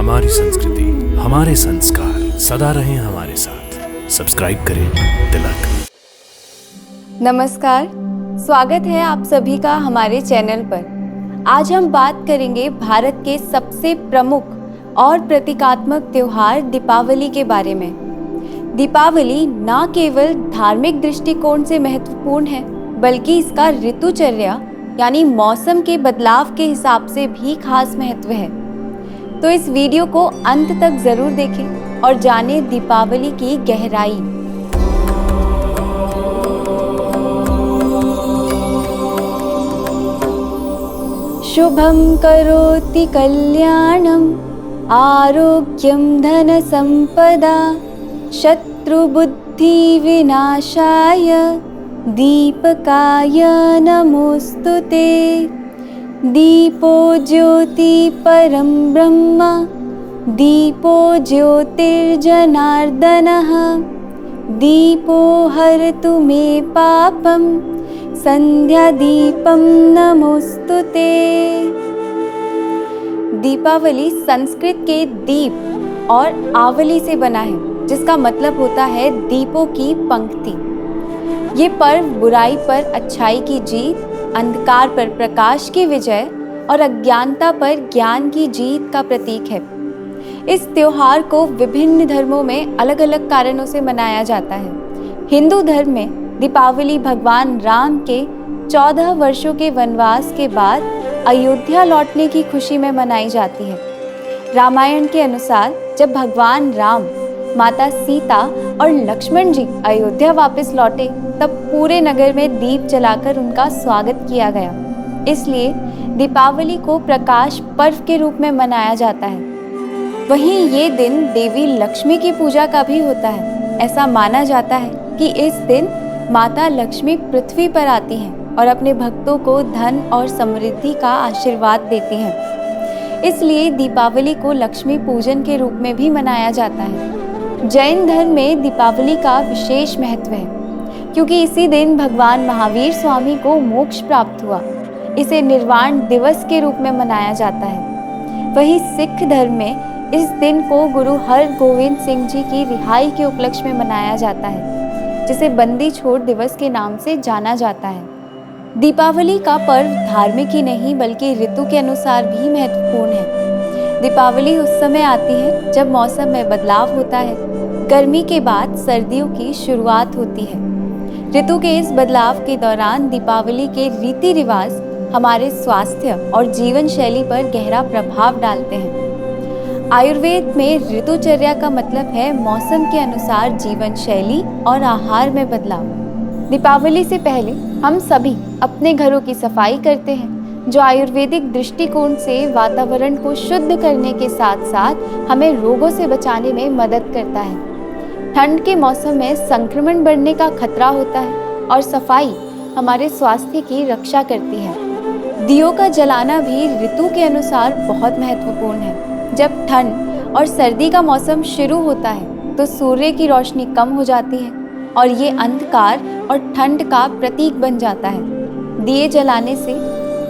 हमारी संस्कृति, हमारे संस्कार सदा रहें हमारे साथ। सब्सक्राइब करें तिलक। नमस्कार, स्वागत है आप सभी का हमारे चैनल पर। आज हम बात करेंगे भारत के सबसे प्रमुख और प्रतीकात्मक त्योहार दीपावली के बारे में। दीपावली न केवल धार्मिक दृष्टिकोण से महत्वपूर्ण है, बल्कि इसका ऋतुचर्या यानी मौसम के बदलाव के हिसाब से भी खास महत्व है। तो इस वीडियो को अंत तक जरूर देखें और जानें दीपावली की गहराई। शुभं करोति कल्याणं आरोग्यं धन संपदा शत्रुबुद्धि विनाशाय दीपकाय नमोस्तुते। दीपो ज्योति परं ब्रह्म दीपो ज्योतिर्जनार्दनः दीपो हरतु मे पापं संध्या दीपं नमोस्तुते। दीपावली संस्कृत के दीप और आवली से बना है, जिसका मतलब होता है दीपों की पंक्ति। ये पर्व बुराई पर अच्छाई की जीत, अंधकार पर प्रकाश की विजय और अज्ञानता पर ज्ञान की जीत का प्रतीक है। इस त्योहार को विभिन्न धर्मों में अलग अलग कारणों से मनाया जाता है। हिंदू धर्म में दीपावली भगवान राम के 14 वर्षों के वनवास के बाद अयोध्या लौटने की खुशी में मनाई जाती है। रामायण के अनुसार जब भगवान राम, माता सीता और लक्ष्मण जी अयोध्या वापस लौटे, तब पूरे नगर में दीप जलाकर उनका स्वागत किया गया। इसलिए दीपावली को प्रकाश पर्व के रूप में मनाया जाता है। वहीं ये दिन देवी लक्ष्मी की पूजा का भी होता है। ऐसा माना जाता है कि इस दिन माता लक्ष्मी पृथ्वी पर आती हैं और अपने भक्तों को धन और समृद्धि का आशीर्वाद देती हैं। इसलिए दीपावली को लक्ष्मी पूजन के रूप में भी मनाया जाता है। जैन धर्म में दीपावली का विशेष महत्व है, क्योंकि इसी दिन भगवान महावीर स्वामी को मोक्ष प्राप्त हुआ। इसे निर्वाण दिवस के रूप में मनाया जाता है। वहीं सिख धर्म में इस दिन को गुरु हरगोविंद सिंह जी की रिहाई के उपलक्ष्य में मनाया जाता है, जिसे बंदी छोड़ दिवस के नाम से जाना जाता है। दीपावली का पर्व धार्मिक ही नहीं बल्कि ऋतु के अनुसार भी महत्वपूर्ण है। दीपावली उस समय आती है जब मौसम में बदलाव होता है। गर्मी के बाद सर्दियों की शुरुआत होती है। ऋतु के इस बदलाव के दौरान दीपावली के रीति रिवाज हमारे स्वास्थ्य और जीवन शैली पर गहरा प्रभाव डालते हैं। आयुर्वेद में ऋतुचर्या का मतलब है मौसम के अनुसार जीवन शैली और आहार में बदलाव। दीपावली से पहले हम सभी अपने घरों की सफाई करते हैं, जो आयुर्वेदिक दृष्टिकोण से वातावरण को शुद्ध करने के साथ साथ हमें रोगों से बचाने में मदद करता है। ठंड के मौसम में संक्रमण बढ़ने का खतरा होता है और सफाई हमारे स्वास्थ्य की रक्षा करती है। दियों का जलाना भी ऋतु के अनुसार बहुत महत्वपूर्ण है। जब ठंड और सर्दी का मौसम शुरू होता है तो सूर्य की रोशनी कम हो जाती है और ये अंधकार और ठंड का प्रतीक बन जाता है। दिए जलाने से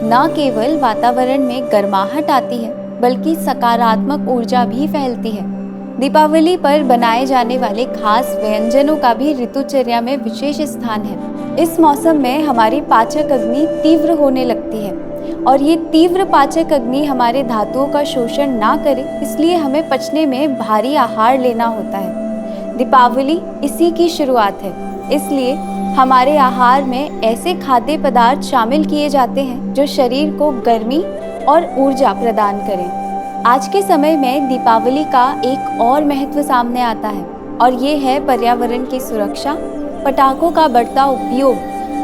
न केवल वातावरण में गर्माहट आती है, बल्कि सकारात्मक ऊर्जा भी फैलती है। दीपावली पर बनाए जाने वाले खास व्यंजनों का भी ऋतुचर्या में विशेष स्थान है। इस मौसम में हमारी पाचक अग्नि तीव्र होने लगती है और ये तीव्र पाचक अग्नि हमारे धातुओं का शोषण ना करे, इसलिए हमें पचने में भारी आहार लेना होता है। दीपावली इसी की शुरुआत है, इसलिए हमारे आहार में ऐसे खाद्य पदार्थ शामिल किए जाते हैं जो शरीर को गर्मी और ऊर्जा प्रदान करें। आज के समय में दीपावली का एक और महत्व सामने आता है और ये है पर्यावरण की सुरक्षा। पटाखों का बढ़ता उपयोग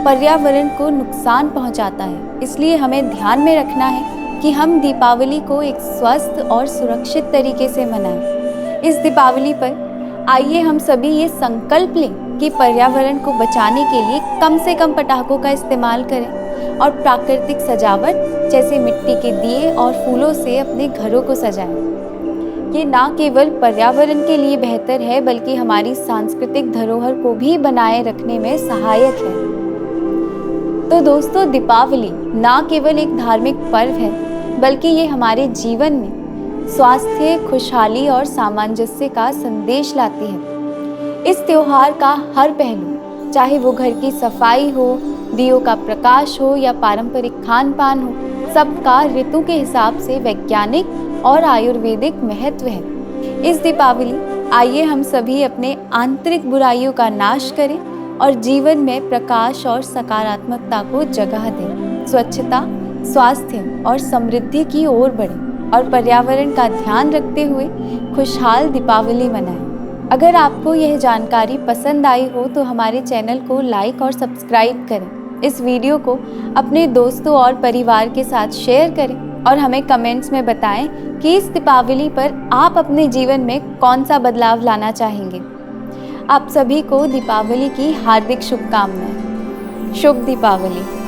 पर्यावरण को नुकसान पहुंचाता है, इसलिए हमें ध्यान में रखना है कि हम दीपावली को एक स्वस्थ और सुरक्षित तरीके से मनाएं। इस दीपावली पर आइए हम सभी ये संकल्प लें कि पर्यावरण को बचाने के लिए कम से कम पटाखों का इस्तेमाल करें और प्राकृतिक सजावट जैसे मिट्टी के दिए और फूलों से अपने घरों को सजाएं। ये ना केवल पर्यावरण के लिए बेहतर है, बल्कि हमारी सांस्कृतिक धरोहर को भी बनाए रखने में सहायक है। तो दोस्तों, दीपावली ना केवल एक धार्मिक पर्व है, बल्कि ये हमारे जीवन में स्वास्थ्य, खुशहाली और सामंजस्य का संदेश लाती है। इस त्योहार का हर पहलू, चाहे वो घर की सफाई हो, दियों का प्रकाश हो या पारंपरिक खान पान हो, सबका ऋतु के हिसाब से वैज्ञानिक और आयुर्वेदिक महत्व है। इस दीपावली आइए हम सभी अपने आंतरिक बुराइयों का नाश करें और जीवन में प्रकाश और सकारात्मकता को जगह दें। स्वच्छता, स्वास्थ्य और समृद्धि की ओर बढ़ें और पर्यावरण का ध्यान रखते हुए खुशहाल दीपावली मनाएं। अगर आपको यह जानकारी पसंद आई हो तो हमारे चैनल को लाइक और सब्सक्राइब करें। इस वीडियो को अपने दोस्तों और परिवार के साथ शेयर करें और हमें कमेंट्स में बताएं कि इस दीपावली पर आप अपने जीवन में कौन सा बदलाव लाना चाहेंगे। आप सभी को दीपावली की हार्दिक शुभकामनाएं। शुभ दीपावली।